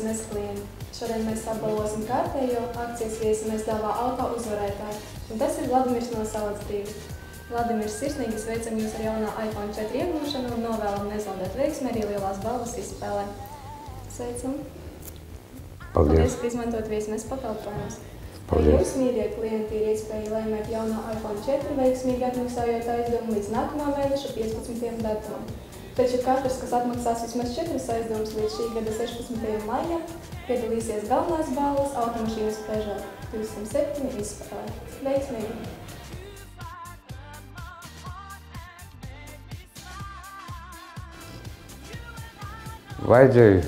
SMS klienti. Šodien mēs apbalvosim kārtējo akcijas viesi mēs dāvā auto uzvarētāju, un tas ir Vladimirs no Salads 2. Vladimirs, sirsnīgi sveicam jūs ar jaunā iPhone 4 iegūšanu un novēlam nezaudēt veiksmi arī lielās balvas izspēlē. Sveicam! Paldies, ka izmantot viesmēs pakalpojumus. Jūs, mīļie klienti, ir iespēja laimēt jaunā iPhone 4 veiksmīgi atmaksājot aizdevumu līdz nākamā mēneša 15. datumam. Taču katrs, kas atmaksās vismaz 4 aizdevumus līdz šī gada 16. maijam, piedalīsies galvenās balvas automašīnas Peugeot 207 izspēlē. Veiksmīgi! Vajadzēja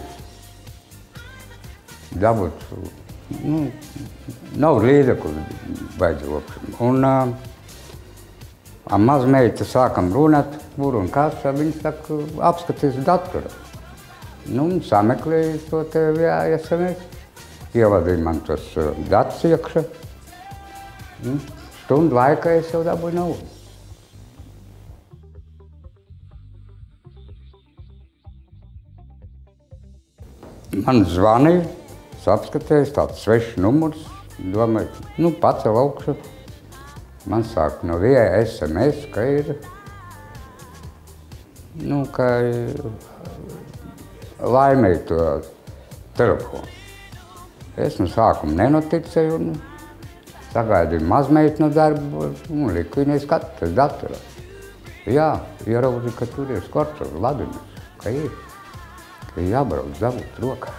dabūt, nav līdzekļu vajadzēja. Un mazmeita sākam runāt, kur un kas, viņas saka, apskatīs datoru. Sameklēju to te SMS, ievadīju man tos datus iekšā. Stundu laikā es jau dabūju naudu. Man zvanīja, es apskatījos, tāds svešs numurs, domāju, pacel augšu. Man saka, no viena SMS, ka ir, ka laimēju to telefonu. Es no sākuma nenoticēju un sagaidīju mazmeitu no darba un liku viņai skatīties datorā. Jā, ieraudzīju, ka tur ir Skorcovs, Vladimirs, ka ir. Jābrauc dabūt rokā.